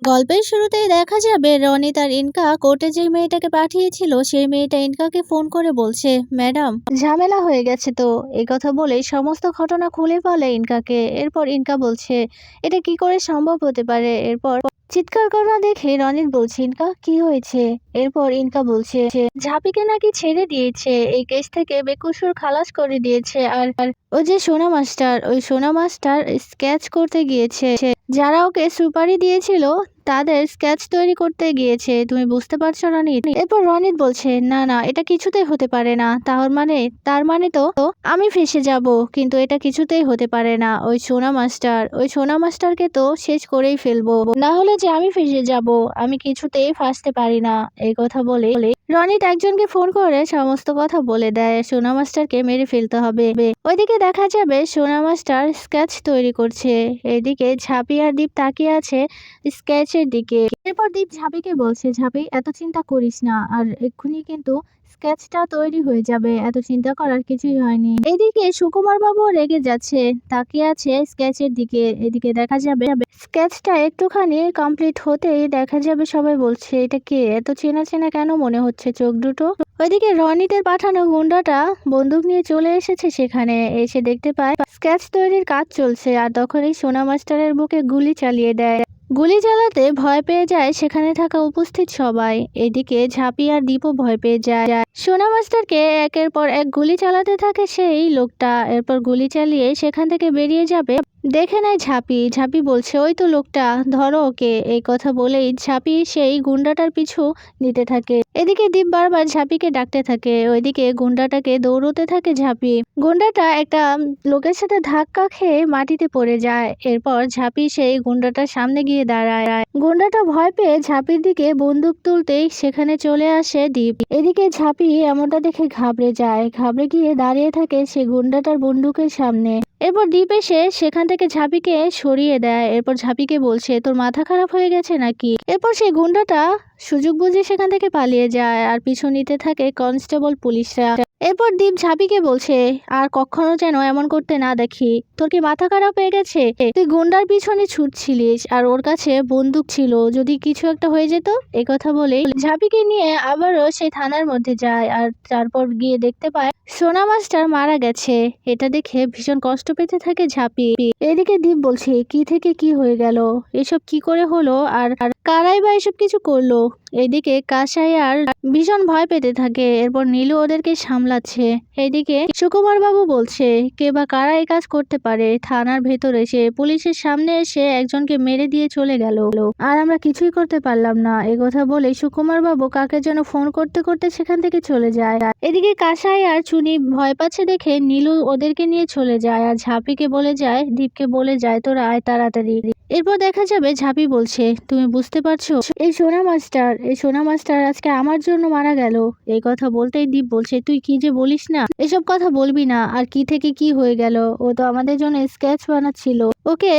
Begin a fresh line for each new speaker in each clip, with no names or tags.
গল্পের শুরুতেই দেখা যাবে রনি তার ইনকা কোর্টে যে মেয়েটাকে পাঠিয়েছিল সেই মেয়েটা ইনকাকে ফোন করে বলছে, ম্যাডাম ঝামেলা হয়ে গেছে তো। এই কথা বলে সমস্ত ঘটনা খুলে বলে ইনকাকে। এরপর ইনকা বলছে এটা কি করে সম্ভব হতে পারে। এরপর চিৎকার করা দেখে রনিত বলছে, ইনকা কি হয়েছে? এরপর ইনকা বলছে ঝাপিকে নাকি ছেড়ে দিয়েছে, এই কেস থেকে বেকসুর খালাস করে দিয়েছে। আর ওই যে সোনা মাস্টার, ওই সোনা মাস্টার স্কেচ করতে গিয়েছে, যারা ওকে সুপারি দিয়েছিল তাদের স্কেচ তৈরি করতে গিয়েছে। তুমি বুঝতে পারছো রনিত? এরপর রনিত বলছে না না, এটা কিছুতেই হতে পারে না। তার মানে তো আমি ফেসে যাব, কিন্তু এটা কিছুতেই হতে পারে না। ওই সোনা মাস্টারকে তো শেষ করেই ফেলবো, না হলে যে আমি ফেসে যাব, আমি কিছুতেই ফাঁসতে পারি না। এই কথা বলে রনিত একজনকে ফোন করে সমস্ত কথা বলে দেয়, সোনা মাস্টারকে মেরে ফেলতে হবে। ওইদিকে দেখা যাবে সোনা মাস্টার স্কেচ তৈরি করছে, এদিকে ঝাঁপি আর দীপ তাকিয়ে আছে স্কেচের দিকে। এরপর দীপ ঝাঁপিকে বলছে, ঝাঁপি এত চিন্তা করিস না, আর এক্ষুনি কিন্তু স্কেচটা তৈরি হয়ে যাবে, এত চিন্তা করার কিছুই হয়নি। এদিকে সুকুমার বাবু রেগে যাচ্ছে, তাকিয়ে আছে স্কেচের দিকে। এদিকে দেখা যাবে স্কেচটা একটুখানি কমপ্লিট হতেই দেখা যাবে সবাই বলছে এটা কে, এত চেনা চেনা কেন মনে হচ্ছে চোখ দুটো। ওইদিকে রনিতের পাঠানো গুন্ডাটা বন্দুক নিয়ে চলে এসেছে সেখানে। এসে দেখতে পায় স্কেচ তৈরির কাজ চলছে, আর তখনই সোনা মাস্টারের বুকে গুলি চালিয়ে দেয়। গুলি চালাতে ভয় পেয়ে যায় সেখানে থাকা উপস্থিত সবাই। এদিকে ঝাঁপি আর দীপও ভয় পেয়ে যায়। সোনা মাস্টারকে একের পর এক গুলি চালাতে থাকে সেই লোকটা। এরপর গুলি চালিয়ে সেখান থেকে বেরিয়ে যাবে দেখে নেয় ঝাঁপি বলছে ওই তো লোকটা, ধরো ওকে। এই কথা বলেই ঝাঁপি সেই গুন্ডাটার পিছু নিতে থাকে। এদিকে দীপ বারবার ঝাঁপিকে ডাকতে থাকে, ওইদিকে গুন্ডাটাকে দৌড়তে থাকে ঝাঁপি। গুন্ডাটা একটা লোকের সাথে ধাক্কা খেয়ে মাটিতে পড়ে যায়। এরপর ঝাঁপি সেই গুন্ডাটার সামনে গিয়ে দাঁড়ায়। গুন্ডাটা ভয় পেয়ে ঝাঁপির দিকে বন্দুক তুলতেই সেখানে চলে আসে দীপ। এদিকে ঝাঁপি এমনটা দেখে ঘাবড়ে যায়, ঘাবড়ে গিয়ে দাঁড়িয়ে থাকে সে গুন্ডাটার বন্দুকের সামনে। এরপর দীপ এসে সেখান থেকে ঝাঁপিকে সরিয়ে দেয়। এরপর ঝাঁপিকে বলছে তোর মাথা খারাপ হয়ে গেছে নাকি। এরপর সেই গুন্ডাটা সুযোগ বুঝে সেখান থেকে পালিয়ে যায়, আর পিছু নিতে থাকে কনস্টেবল পুলিশরা। এরপর দীপ ঝাঁপিকে বলছে আর কখনো যেন এমন করতে না দেখি। তোর কি মাথা খারাপ হয়ে গেছে? তুই গুন্ডার পিছনে ছুটছিলিস, আর ওর কাছে বন্দুক ছিল, যদি কিছু একটা হয়ে যেত। এই কথা বলে ঝাঁপিকে নিয়ে আবারও সেই থানার মধ্যে যায়, আর তারপর গিয়ে দেখতে পায় সোনা মাস্টার মারা গেছে। এটা দেখে ভীষণ কষ্ট পেতে থাকে ঝাঁপি। এদিকে দীপ বলছে কি থেকে কি হয়ে গেল, এসব কি করে হলো, আর কারাই বা এসব কিছু করলো। এদিকে কাসাই আর ভীষণ ভয় পেতে থাকে। এরপর নীলু ওদেরকে সামলাচ্ছে। এদিকে সুকুমার বাবু বলছে কে বা কারা এই কাজ করতে পারে। থানার ভেতর এসে পুলিশের সামনে এসে একজনকে মেরে দিয়ে চলে গেল, আর আমরা কিছুই করতে পারলাম না। এ কথা বলে সুকুমার বাবু কাকে যেন ফোন করতে করতে সেখান থেকে চলে যায়। এদিকে কাসাই আর চুনি ভয় পাচ্ছে দেখে নীলু ওদেরকে নিয়ে চলে যায়, আর ঝাঁপিকে বলে যায়, দীপকে বলে যায় তোরা আয় তাড়াতাড়ি। এরপর দেখা যাবে ঝাঁপি বলছে তুমি বুঝতে পারছো এই সোনা মাস্টার আজকে আমার জন্য মারা গেল। এই কথা বলতেই দীপ বলছে তুই কি যে বলিস না, এসব কথা বলবি না। আর কি থেকে কি হয়ে গেল, ও তো আমাদের জন্য স্কেচ বানাচ্ছিল। ওকে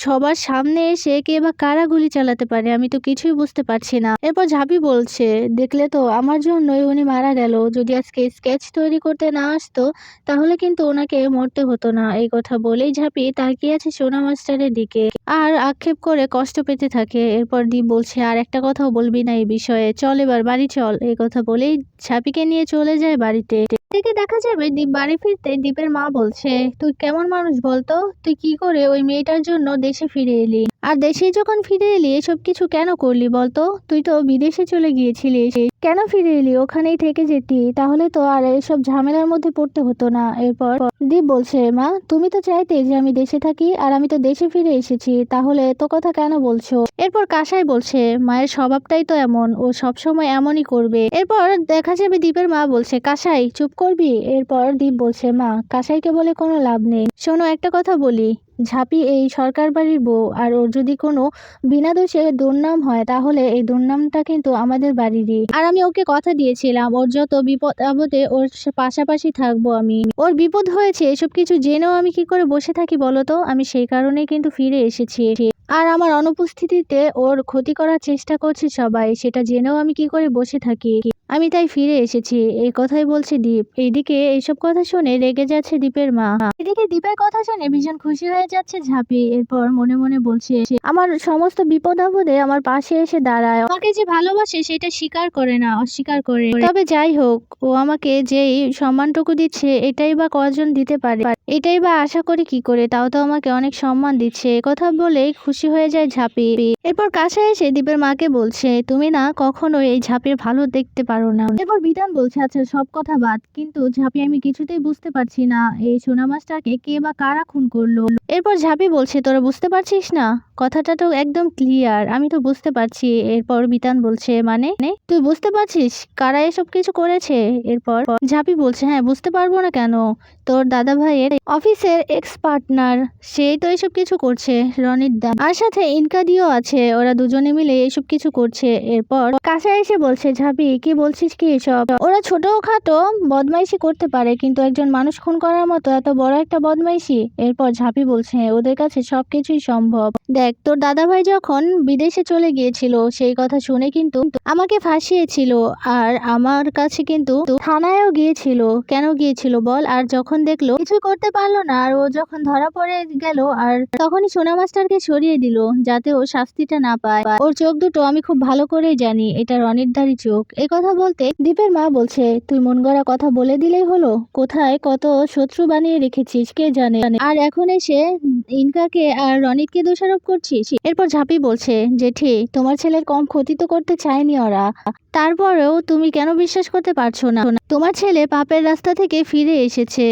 সবার সামনে এসে কে বা কারা গুলি চালাতে পারে, আমি তো কিছুই বুঝতে পারছি না। এরপর ঝাঁপি বলছে দেখলে তো আমার জন্যই উনি মারা গেল, যদি আজকে স্কেচ তৈরি করতে না আসতো তাহলে কিন্তু ওনাকে মরতে হতো না। এই কথা বলেই ঝাঁপি তাকিয়ে আছে সোনা মাস্টারের দিকে, আর আক্ষেপ করে কষ্ট পেতে থাকে। এরপর দীপ বলছে আর একটা কথাও বলবি না এই বিষয়ে, চল এবার বাড়ি চল। এই কথা বলেই ঝাঁপিকে নিয়ে চলে যায় বাড়িতে। থেকে দেখা যাবে দীপ বাড়ি ফিরতে দীপের মা বলছে তুই কেমন মানুষ বলতো, তুই কি করে ওই মেয়েটার জন্য দেশে ফিরে এলি, আর দেশে যখন ফিরে এলি এসব কিছু কেন করলি বলতো? তুই তো বিদেশে চলে গিয়েছিলিস, কেন ফিরে এলি? ওখানেই থেকে যেতি, তাহলে তো আর এসব ঝামেলার মধ্যে পড়তে হতো না। এরপর দীপ বলছে মা তুমি তো চাইতে যে আমি দেশে থাকি, আর আমি তো দেশে ফিরে এসেছি, তাহলে এত কথা কেন বলছো? এরপর কাসাই বলছে মায়ের স্বভাবটাই তো এমন, ও সবসময় এমনই করবে। এরপর দেখা যাবে দীপের মা বলছে কাসাই চুপ করবি। এরপর দীপ বলছে মা কাসাইকে বলে কোনো লাভ নেই, শোনো একটা কথা বলি, ঝাঁপি এই সরকার বাড়ির বউ, আর ওর যদি কোনো বিনা দোষে দুর্নাম হয় তাহলে এই দুর্নামটা কিন্তু আমাদের বাড়িরই। আর আমি ওকে কথা দিয়েছিলাম ওর যত বিপদ আপদে ওর পাশাপাশি থাকবো আমি। ওর বিপদ হয়েছে এসব কিছু জেনেও আমি কি করে বসে থাকি বলতো? আমি সেই কারণেই কিন্তু ফিরে এসেছি, আর আমার অনুপস্থিতিতে ওর ক্ষতি করার চেষ্টা করছে সবাই, সেটা জেনেও আমি কি করে বসে থাকি, আমি তাই ফিরে এসেছি। এই কথাই বলছে দীপ। এইদিকে এইসব কথা শুনে রেগে যাচ্ছে দীপের মা। এদিকে দীপের কথা শুনে ভীষণ খুশি হয়ে যাচ্ছে ঝাঁপি। এরপর মনে মনে বলছে, আমার সমস্ত বিপদ আপদে আমার পাশে এসে দাঁড়ায়, আমাকে যে ভালোবাসে সেটা স্বীকার করে না, অস্বীকার করে। তবে যাই হোক, ও আমাকে যেই সম্মানটুকু দিচ্ছে এটাই বা কজন দিতে পারে, এটাই বা আশা করি কি করে, তাও তো আমাকে অনেক সম্মান দিচ্ছে। কথা বলেই খুশি হয়ে যায় ঝাঁপি। এরপর কাছে এসে দীপের মাকে বলছে, তুমি না কখনো এই ঝাঁপির ভালো দেখতে পারো না। এরপর বিধান বলছে, আচ্ছা সব কথা বাদ, কিন্তু ঝাঁপি আমি কিছুতেই বুঝতে পারছি না এই সোনা মাছটাকে কে বা কারা খুন করলো। এরপর ঝাঁপি বলছে, তোরা বুঝতে পারছিস না? কথাটা তো একদম ক্লিয়ার, আমি তো বুঝতে পারছি। এরপর বিতান বলছে, মানে তুই বুঝতে পারছিস কারা এসব কিছু করেছে? এরপর ঝাঁপি বলছে, হ্যাঁ বুঝতে পারবো না কেন, তোর দাদা ভাইয়ের অফিসের এক্স পার্টনার, সেই তো এসব কিছু করছে, রনির দা, আর সাথে ইনকাদিও আছে, ওরা দুজনে মিলে এসব কিছু করছে। এরপর কাছে এসে বলছে, ঝাঁপি কি বলছিস কি এসব? ওরা ছোটখাটো বদমাইশি করতে পারে, কিন্তু একজন মানুষ খুন করার মতো এত বড় একটা বদমাইশি? এরপর ঝাঁপি বলছে, ওদের কাছে সবকিছুই সম্ভব। দেখ, তোর দাদাভাই যখন বিদেশে চলে গিয়েছিল সেই কথা শুনে কিন্তু আমাকে ফাঁসিয়েছিল, আর আমার কাছে কিন্তু থানায়ও গিয়েছিল। কেন গিয়েছিল বল? আর যখন দেখলো কিছু করতে পারলো না, আর ও যখন ধরা পড়ে গেল, আর তখনই সোনা মাস্টারকে সরিয়ে দিল যাতে ও শাস্তিটা না পায়। ওর চোখ দুটো আমি খুব ভালো করেই জানি, এটা রনিরদারই চোখ। এই কথা বলতে দীপের মা বলছে, তুই মন গড়া কথা বলে দিলেই হলো? কোথায় কত শত্রু বানিয়ে রেখেছিস কে জানে, আর এখন এসে ইনকাকে আর রনিতকে দোষারোপ করছিস। এরপর ঝাঁপি বলছে, জেঠি তোমার ছেলের কম ক্ষতি তো করতে চায়নি ওরা, তারপরেও তুমি কেন বিশ্বাস করতে পারছো না? তোমার ছেলে পাপের রাস্তা থেকে ফিরে এসেছে,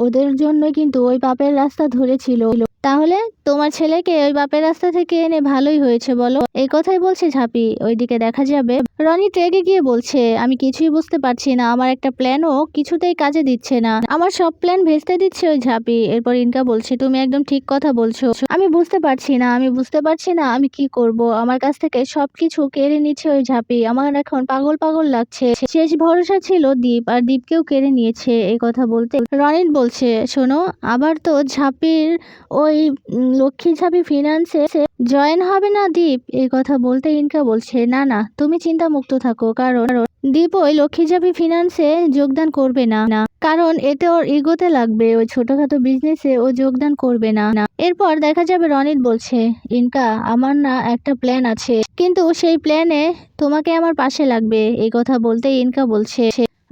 ওদের জন্য কিন্তু ওই পাপের রাস্তা ধরেছিল। তাহলে তোমার ছেলেকে ওই বাপের রাস্তা থেকে এনে ভালোই হয়েছে বলো। এই কথাই বলছে ঝাঁপি। ওইদিকে দেখা যাবে রনি রেগে গিয়ে বলছে, আমি কিছুই বুঝতে পারছি না, আমার একটা প্ল্যানও কিছুতেই কাজে দিচ্ছে না, আমার সব প্ল্যান ভেস্তে দিচ্ছে ওই ঝাঁপি। এরপর ইনকা বলছে, তুমি একদম ঠিক কথা বলছো, আমি বুঝতে পারছি না, আমি কি করব, আমার কাছ থেকে সবকিছু কেড়ে নিচ্ছে ওই ঝাঁপি, আমার এখন পাগল পাগল লাগছে। শেষ ভরসা ছিল দীপ, আর দীপকেও কেড়ে নিয়েছে। এই কথা বলতে রনিত বলছে, শোনো, আবার তো ঝাঁপির ওই লক্ষ্মী ঝাঁপি ফিনান্সে জয়েন হবে না দীপ? এই কথা বলতে ইনকা বলছে, না না, তুমি চিন্তা মুক্ত থাকো, কারণ দীপ ওই লক্ষ্মী ঝাঁপি ফিনান্সে যোগদান করবে না, কারণ এতে ওর ইগোতে লাগবে, ওই ছোটখাটো বিজনেসে ও যোগদান করবে না। এরপর দেখা যাবে রনিত বলছে, ইনকা আমার না একটা প্ল্যান আছে, কিন্তু সেই প্ল্যানে তোমাকে আমার পাশে লাগবে। এই কথা বলতে ইনকা বলছে,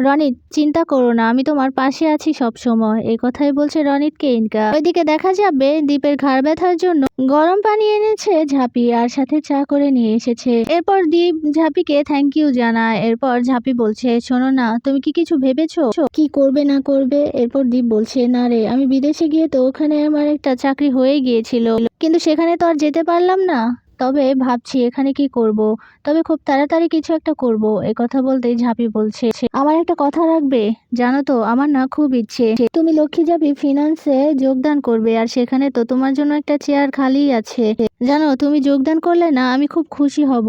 রনিত চিন্তা করো না, আমি তোমার পাশে আছি সব সময়। এই কথাই বলছে রনিতকে ইনকা। ওইদিকে দেখা যাবে দীপের ঘাড় ব্যথার জন্য গরম পানি এনেছে ঝাঁপি, আর সাথে চা করে নিয়ে এসেছে। এরপর দীপ ঝাঁপিকে থ্যাংক ইউ জানায়। এরপর ঝাঁপি বলছে, শোনো না, তুমি কি কিছু ভেবেছো কি করবে না করবে? এরপর দীপ বলছে, না রে, আমি বিদেশে গিয়ে তো ওখানে আমার একটা চাকরি হয়ে গিয়েছিল, কিন্তু সেখানে তো আর যেতে পারলাম না, তবে ভাবছি এখানে কি করব, তবে খুব তাড়াতাড়ি কিছু একটা করব। এ কথা বলতেই ঝাঁপি বলছে, আমার একটা কথা রাখবে? জানো তো, আমার না খুব ইচ্ছে তুমি লক্ষ্মী ঝাঁপি ফিনান্সে যোগদান করবে, আর সেখানে তো তোমার জন্য একটা চেয়ার খালি আছে। জানো, তুমি যোগদান করলে না আমি খুব খুশি হব,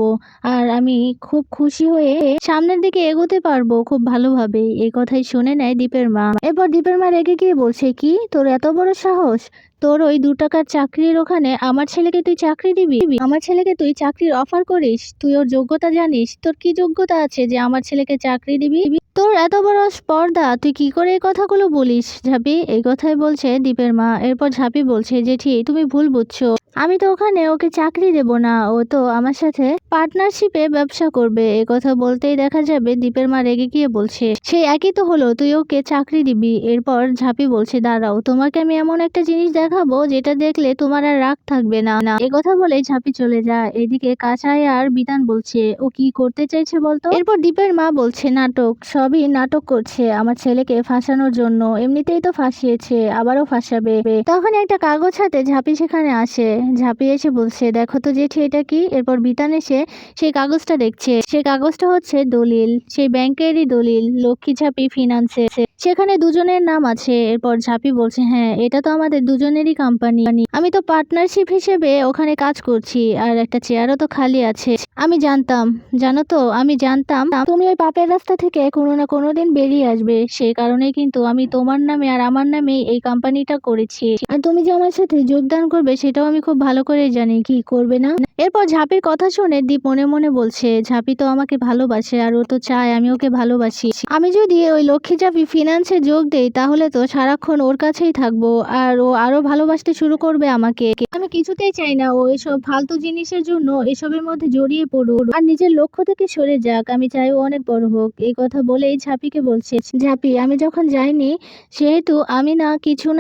আর আমি খুব খুশি হয়ে সামনের দিকে এগোতে পারবো খুব ভালোভাবে। এই কথাই শুনে নেয় দীপের মা। এরপর দীপের মা রেগে গিয়ে বলছে, কি তোর এত বড় সাহস, তোর ওই 2 টাকার চাকরির ওখানে আমার ছেলেকে তুই চাকরি দিবি? আমার ছেলেকে তুই চাকরির অফার করিস? তুই ওর যোগ্যতা জানিস? তোর কি যোগ্যতা আছে যে আমার ছেলেকে চাকরি দিবি? তোর এত বড় স্পর্ধা, তুই কি করে এই কথাগুলো বলিস ঝাঁপি? এই কথাই বলছে দীপের মা। এরপর ঝাঁপি বলছে, জেঠি তুমি ভুল বুঝছো, আমি তো ওখানে ওকে চাকরি দেব না, ও তো আমার সাথে পার্টনারশিপে ব্যবসা করবে। এই কথা বলতেই দেখা যাবে দীপের মা রেগে গিয়ে বলছে, সেই একই তো হলো, তুই ওকে চাকরি দিবি। এরপর ঝাঁপি বলছে, দাঁড়াও, তোমাকে আমি এমন একটা জিনিস দেখাবো যেটা দেখলে তোমার আর রাগ থাকবে না। এ কথা বলে ঝাঁপি চলে যায়। এদিকে কাঁচাই আর বিতান বলছে, ও কি করতে চাইছে বলতো? এরপর দীপের মা বলছে, নাটক, সবই নাটক করছে আমার ছেলেকে ফাঁসানোর জন্য, এমনিতেই তো ফাঁসিয়েছে, আবারও ফাঁসাবে। তখন একটা কাগজ হাতে ঝাঁপি সেখানে আসে। ঝাঁপি এসে বলছে, দেখো তো জেঠি এটা কি? এরপর বিতান এসে সেই কাগজটা দেখছে। সেই কাগজটা হচ্ছে দলিল, সেই ব্যাংকেরই দলিল, লক্ষ্মী ঝাঁপি ফিনান্সে, সেখানে দুজনের নাম আছে। এরপর ঝাঁপি বলছে, হ্যাঁ এটা তো আমাদের দুজনেরই কোম্পানি, আমি তো পার্টনারশিপ হিসেবে ওখানে কাজ করছি, আর একটা চেয়ারও তো খালি আছে। আমি জানতাম, জানো তো, আমি জানতাম তুমি ওই পাপের রাস্তা থেকে কোনো না কোনো দিন বেরিয়ে আসবে, সেই কারণেই কিন্তু আমি তোমার নামে আর আমার নামে এই কোম্পানিটা করেছি, আর তুমি যে আমার সাথে যোগদান করবে সেটাও আমি খুব ভালো করে জানি। জানি কি করবে না। এরপর ঝাঁপির কথা শুনে দীপ মনে মনে বলছে, ঝাঁপি তো আমাকে ভালোবাসে আর ও তো চায় আমি ওকে ভালোবাসি। আমি যদি ওই লক্ষ্মী ঝাঁপি ফিনান্সে যোগ দেই তাহলে তো সারাক্ষণ ওর কাছেই থাকবো আর ও আরো ভালোবাসতে শুরু করবে আমাকে। আমি কিছুতেই চাই না ও এসব ফালতু জিনিসের জন্য এসবের মধ্যে জড়িয়ে পড়ুক আর নিজের লক্ষ্য থেকে সরে যাক। আমি চাই ও অনেক বড় হোক। এই কথা বলেই ঝাঁপিকে বলছে, ঝাঁপি আমি যখন যাইনি সেহেতু আমি না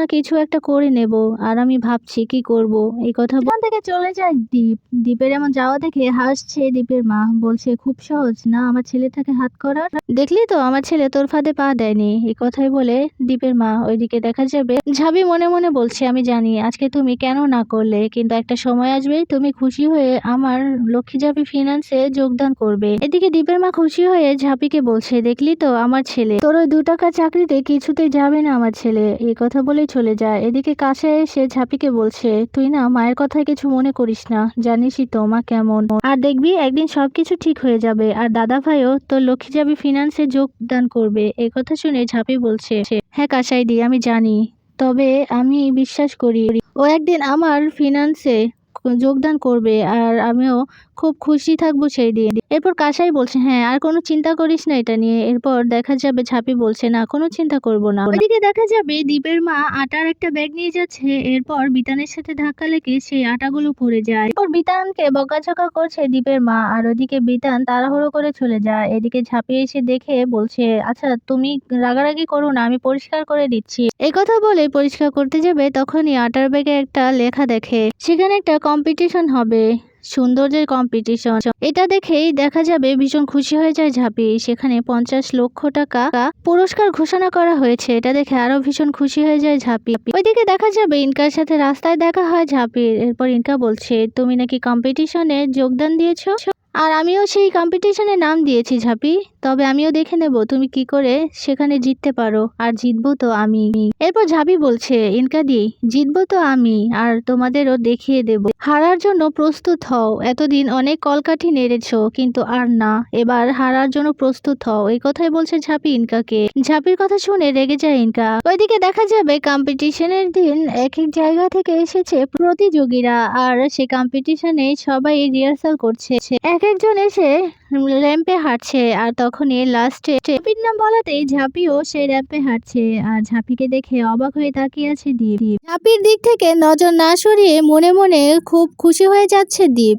কিছু একটা করে নেব আর আমি ভাবছি কি করব। এই কথা এখান থেকে চলে যায় দীপ। দীপের এমন যাওয়া দেখে হাসছে দীপের মা, বলছে খুব সহজ না আমার ছেলে থেকে হাত করার, দেখলি তো আমার ছেলে তোর ফাঁদে পা দেয়নি। এই কথাই বলে দীপের মা ওইদিকে দেখা যাবে ঝাঁপি মনে মনে বলছে, আমি জানি আজকে তুমি কেন না করলে, কিন্তু একটা সময় আসবে তুমি খুশি হয়ে আমার লক্ষ্মী ঝাঁপি ফিনান্সে যোগদান করবে। এদিকে দীপের মা খুশি হয়ে ঝাঁপিকে বলছে, দেখলি তো আমার ছেলে, তোর ওই 2 টাকা চাকরিতে কিছুতেই যাবে না আমার ছেলে। এই কথা বলেই চলে যায়। এদিকে কাছে এসে ঝাঁপিকে বলছে, তুই না মায়ের কথায় কিছু মনে করিস না, জানিসই তো মা কেমন, আর দেখবি একদিন সবকিছু ঠিক হয়ে যাবে আর দাদা ভাইও তোর লক্ষ্মী ঝাঁপি ফিনান্সে যোগদান করবে। এই কথা শুনে ঝাঁপি বলছে, হ্যাঁ কাসাইদি আমি জানি, তবে আমি বিশ্বাস করি ও একদিন আমার ফিনান্সে যোগদান করবে আর আমিও খুব খুশি থাকবো সেই দিন। এরপর কাসাই বলছে, হ্যাঁ আর কোনো চিন্তা করিস না এটা নিয়ে। এরপর দেখা যাবে ঝাঁপি বলছে, না কোনো চিন্তা করব না। ওইদিকে দেখা যাবে দীপের মা আটার একটা ব্যাগ নিয়ে যাচ্ছে। এরপর বিতানের সাথে ধাক্কা লেগে সেই আটাগুলো পড়ে যায়। এরপর বিতানকে বকাঝকা করছে দীপের মা আর ওদিকে বিতান তাড়াহুড়ো করে চলে যায়। এদিকে ঝাঁপি এসে দেখে বলছে, আচ্ছা তুমি রাগারাগি করো না, আমি পরিষ্কার করে দিচ্ছি। এই কথা বলে পরিষ্কার করতে যাবে তখনই আটার ব্যাগে একটা লেখা দেখে, সেখানে একটা কম্পিটিশন হবে, সৌন্দর্যের কম্পিটিশন। এটা দেখেই দেখা যাবে ভীষণ খুশি হয়ে যায় ঝাঁপি। সেখানে 50 লক্ষ টাকা পুরস্কার ঘোষণা করা হয়েছে। এটা দেখে আরো ভীষণ খুশি হয়ে যায় ঝাঁপি। ওইদিকে দেখা যাবে ইনকার সাথে রাস্তায় দেখা হয় ঝাঁপির। এরপর ইনকা বলছে, তুমি নাকি কম্পিটিশনে যোগদান দিয়েছো আর আমিও সেই কম্পিটিশনে নাম দিয়েছি ঝাঁপি, তবে আমিও দেখে নেব তুমি কি করে সেখানে জিততে পারো, আর জিতবো তো আমি। এরপর ঝাঁপি বলছে, ইনকা দি জিতবো তো আমি আর তোমাদেরও দেখিয়ে দেব, হারার জন্য প্রস্তুত হও। এতদিন অনেক কলকাঠি নেড়েছো কিন্তু আর না, এবার হারার জন্য প্রস্তুত হও। এই কথাই বলছে ঝাঁপি ইনকাকে। ঝাঁপির কথা শুনে রেগে যায় ইনকা। ওইদিকে দেখা যাবে কম্পিটিশনের দিন এক এক জায়গা থেকে এসেছে প্রতিযোগীরা আর সে কম্পিটিশনে সবাই রিহার্সাল করছে। এক একজন এসে র্যাম্পে হাঁটছে আর তখনই লাস্টে ঝাঁপির নাম বলাতেই ঝাঁপিও সেই র্যাম্পে হাঁটছে আর ঝাঁপিকে দেখে অবাক হয়ে তাকিয়ে আছে দীপ। ঝাঁপির দিক থেকে নজর না সরিয়ে মনে মনে খুব খুশি হয়ে যাচ্ছে দীপ।